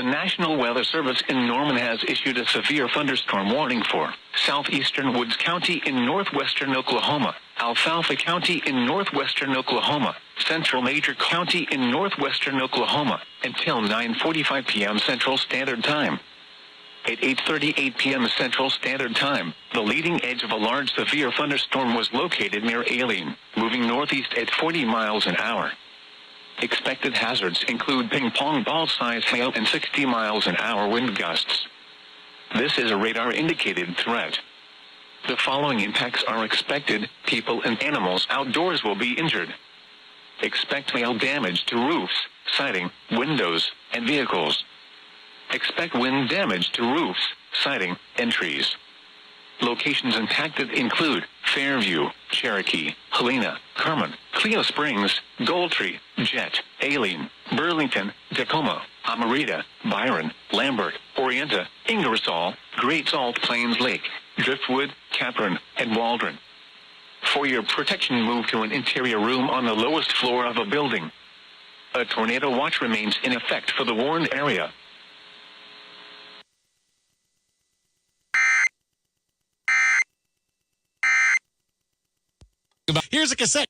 National Weather Service in Norman has issued a severe thunderstorm warning for southeastern Woods County in northwestern Oklahoma, Alfalfa County in northwestern Oklahoma, Central Major County in northwestern Oklahoma, until 9:45 p.m. Central Standard Time. At 8:38 p.m. Central Standard Time, the leading edge of a large severe thunderstorm was located near Aileen, moving northeast at 40 miles an hour. Expected hazards include ping-pong ball-size hail and 60 miles an hour wind gusts. This is a radar-indicated threat. The following impacts are expected: people and animals outdoors will be injured. Expect hail damage to roofs, siding, windows, and vehicles. Expect wind damage to roofs, siding, and trees. Locations impacted include Fairview, Cherokee, Helena, Carmen, Cleo Springs, Goldtree, Jet, Aileen, Burlington, Tacoma, Amarita, Byron, Lambert, Orienta, Ingersoll, Great Salt Plains Lake, Driftwood, Capron, and Waldron. For your protection, move to an interior room on the lowest floor of a building. A tornado watch remains in effect for the warned area. Here's a cassette.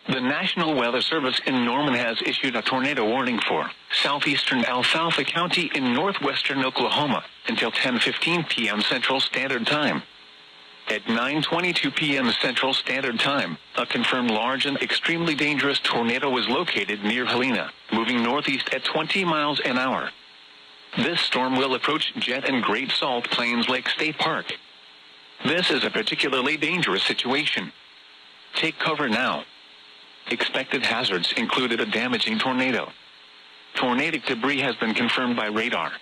The National Weather Service in Norman has issued a tornado warning for southeastern Alfalfa County in northwestern Oklahoma until 10:15 p.m. Central Standard Time. At 9:22 p.m. Central Standard Time, a confirmed large and extremely dangerous tornado was located near Helena, moving northeast at 20 miles an hour. This storm will approach Jet and Great Salt Plains Lake State Park. This is a particularly dangerous situation. Take cover now. Expected hazards included a damaging tornado. Tornadic debris has been confirmed by radar.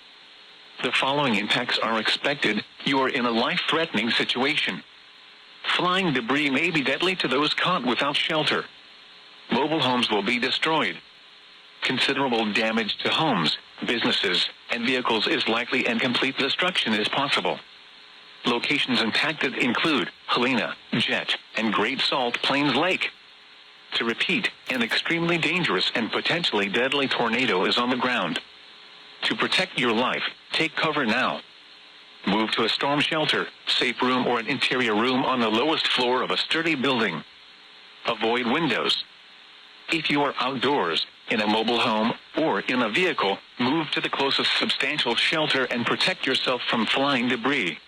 The following impacts are expected: you are in a life-threatening situation. Flying debris may be deadly to those caught without shelter. Mobile homes will be destroyed. Considerable damage to homes, businesses, and vehicles is likely, and complete destruction is possible. Locations impacted include Helena, Jet, and Great Salt Plains Lake. To repeat, an extremely dangerous and potentially deadly tornado is on the ground. To protect your life, take cover now. Move to a storm shelter, safe room, or an interior room on the lowest floor of a sturdy building. Avoid windows. If you are outdoors, in a mobile home, or in a vehicle, move to the closest substantial shelter and protect yourself from flying debris.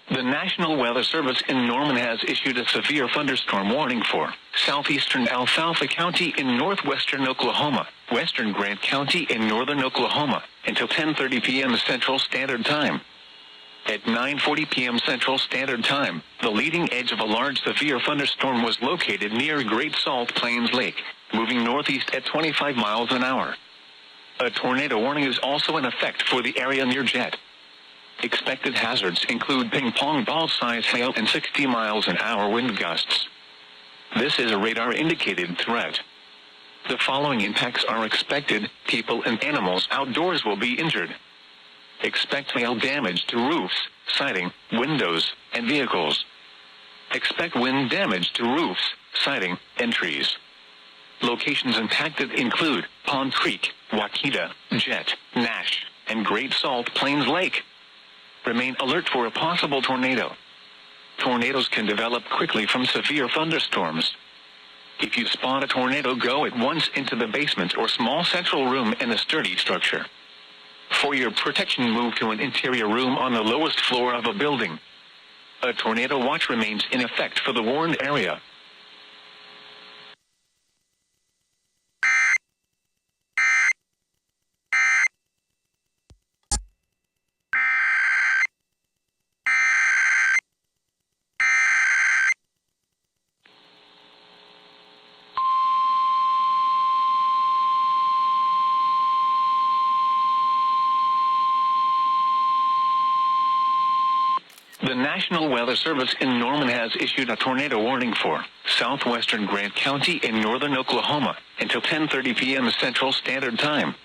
The National Weather Service in Norman has issued a severe thunderstorm warning for southeastern Alfalfa County in northwestern Oklahoma, western Grant County in northern Oklahoma, until 10:30 p.m. Central Standard Time. At 9:40 p.m. Central Standard Time, the leading edge of a large severe thunderstorm was located near Great Salt Plains Lake, moving northeast at 25 miles an hour. A tornado warning is also in effect for the area near Jet. Expected hazards include ping-pong ball-size hail and 60 miles an hour wind gusts. This is a radar-indicated threat. The following impacts are expected: people and animals outdoors will be injured. Expect hail damage to roofs, siding, windows, and vehicles. Expect wind damage to roofs, siding, and trees. Locations impacted include Pond Creek, Waukeeta, Jet, Nash, and Great Salt Plains Lake. Remain alert for a possible tornado. Tornadoes can develop quickly from severe thunderstorms. If you spot a tornado, go at once into the basement or small central room in a sturdy structure. For your protection, move to an interior room on the lowest floor of a building. A tornado watch remains in effect for the warned area. The National Weather Service in Norman has issued a tornado warning for southwestern Grant County in northern Oklahoma until 10:30 p.m. Central Standard Time.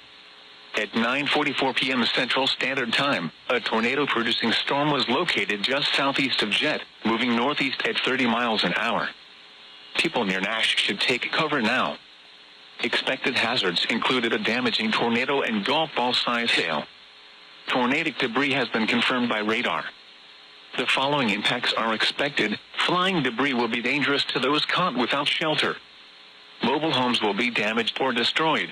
At 9:44 p.m. Central Standard Time, a tornado-producing storm was located just southeast of Jet, moving northeast at 30 miles an hour. People near Nash should take cover now. Expected hazards included a damaging tornado and golf ball-sized hail. Tornadic debris has been confirmed by radar. The following impacts are expected. Flying debris will be dangerous to those caught without shelter. Mobile homes will be damaged or destroyed.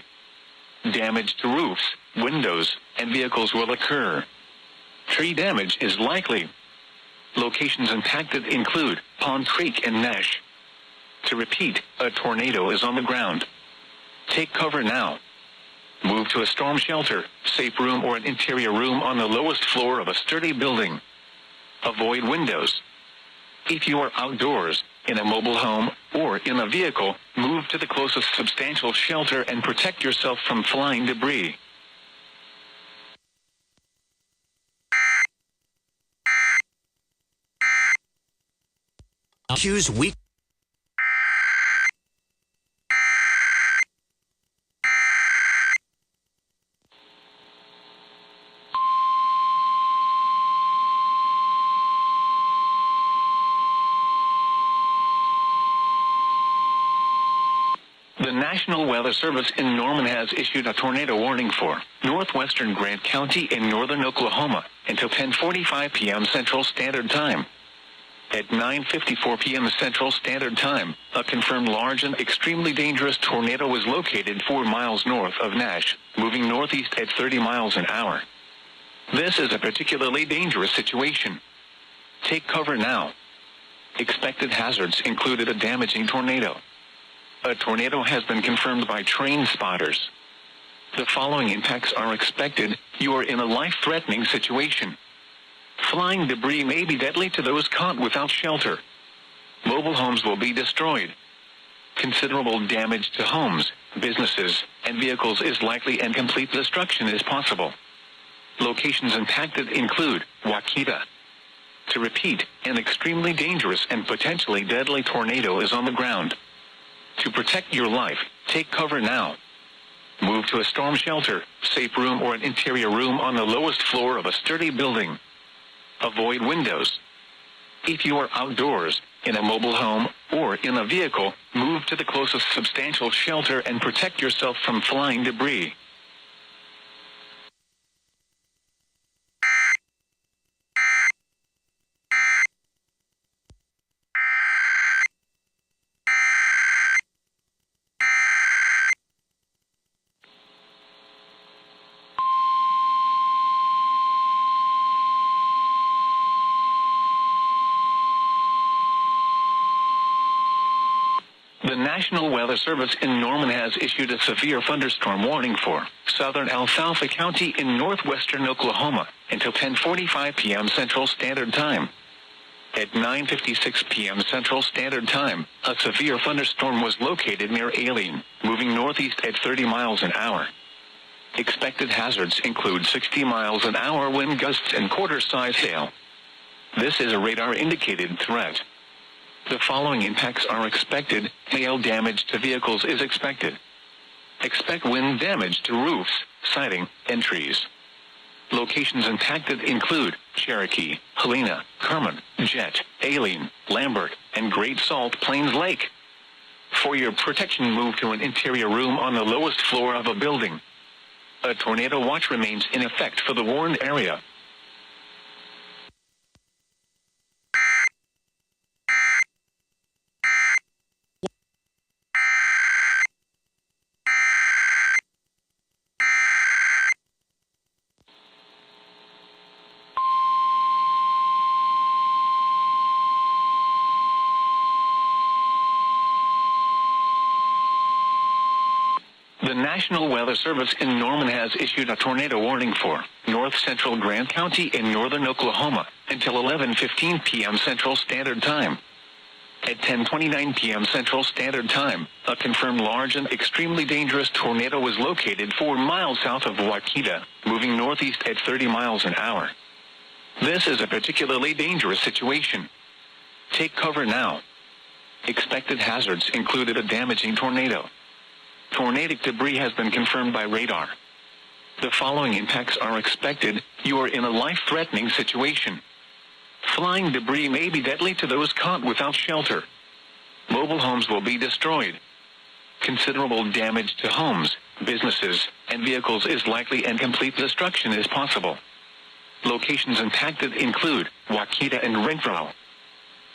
Damage to roofs, windows, and vehicles will occur. Tree damage is likely. Locations impacted include Pond Creek and Nash. To repeat, a tornado is on the ground. Take cover now. Move to a storm shelter, safe room, or an interior room on the lowest floor of a sturdy building. Avoid windows. If you are outdoors, in a mobile home, or in a vehicle, move to the closest substantial shelter and protect yourself from flying debris. Choose week. The National Weather Service in Norman has issued a tornado warning for northwestern Grant County in northern Oklahoma until 10:45 p.m. Central Standard Time. At 9:54 p.m. Central Standard Time, a confirmed large and extremely dangerous tornado was located 4 miles north of Nash, moving northeast at 30 miles an hour. This is a particularly dangerous situation. Take cover now. Expected hazards included a damaging tornado. A tornado has been confirmed by train spotters. The following impacts are expected. You are in a life-threatening situation. Flying debris may be deadly to those caught without shelter. Mobile homes will be destroyed. Considerable damage to homes, businesses, and vehicles is likely, and complete destruction is possible. Locations impacted include Waukeeta. To repeat, an extremely dangerous and potentially deadly tornado is on the ground. To protect your life, take cover now. Move to a storm shelter, safe room, or an interior room on the lowest floor of a sturdy building. Avoid windows. If you are outdoors, in a mobile home, or in a vehicle, move to the closest substantial shelter and protect yourself from flying debris. The National Weather Service in Norman has issued a severe thunderstorm warning for southern Alfalfa County in northwestern Oklahoma until 10:45 p.m. Central Standard Time. At 9:56 p.m. Central Standard Time, a severe thunderstorm was located near Aileen, moving northeast at 30 miles an hour. Expected hazards include 60 miles an hour wind gusts and quarter-size hail. This is a radar-indicated threat. The following impacts are expected. Hail damage to vehicles is expected. Expect wind damage to roofs, siding, and trees. Locations impacted include Cherokee, Helena, Kerman, Jet, Aileen, Lambert, and Great Salt Plains Lake. For your protection, move to an interior room on the lowest floor of a building. A tornado watch remains in effect for the warned area. The National Weather Service in Norman has issued a tornado warning for north central Grant County in northern Oklahoma until 11:15 p.m. Central Standard Time. At 10:29 p.m. Central Standard Time, a confirmed large and extremely dangerous tornado was located 4 miles south of Waukeeta, moving northeast at 30 miles an hour. This is a particularly dangerous situation. Take cover now. Expected hazards included a damaging tornado. Tornadic debris has been confirmed by radar. The following impacts are expected. You are in a life-threatening situation. Flying debris may be deadly to those caught without shelter. Mobile homes will be destroyed. Considerable damage to homes, businesses, and vehicles is likely, and complete destruction is possible. Locations impacted include Wakita and Renfrew.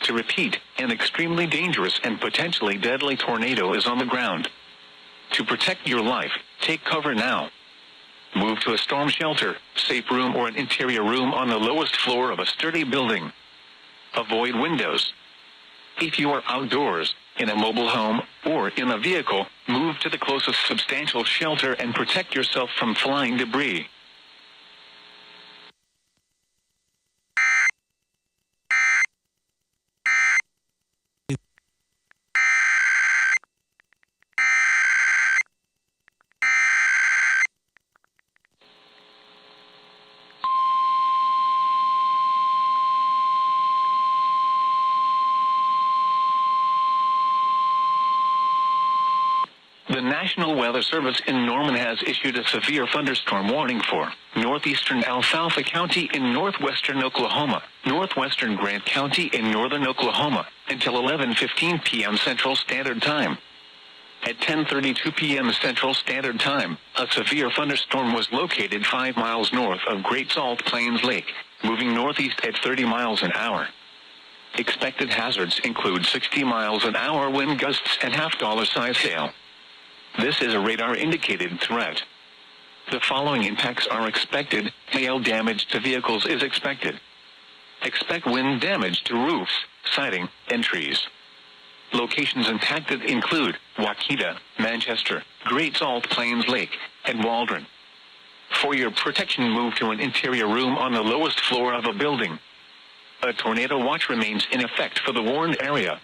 To repeat, an extremely dangerous and potentially deadly tornado is on the ground. To protect your life, take cover now. Move to a storm shelter, safe room, or an interior room on the lowest floor of a sturdy building. Avoid windows. If you are outdoors, in a mobile home, or in a vehicle, move to the closest substantial shelter and protect yourself from flying debris. The National Weather Service in Norman has issued a severe thunderstorm warning for northeastern Alfalfa County in northwestern Oklahoma, northwestern Grant County in northern Oklahoma, until 11:15 p.m. Central Standard Time. At 10:32 p.m. Central Standard Time, a severe thunderstorm was located 5 miles north of Great Salt Plains Lake, moving northeast at 30 miles an hour. Expected hazards include 60 miles an hour wind gusts and half-dollar-size hail. This is a radar-indicated threat. The following impacts are expected. Hail damage to vehicles is expected. Expect wind damage to roofs, siding, and trees. Locations impacted include Wakita, Manchester, Great Salt Plains Lake, and Waldron. For your protection, move to an interior room on the lowest floor of a building. A tornado watch remains in effect for the warned area.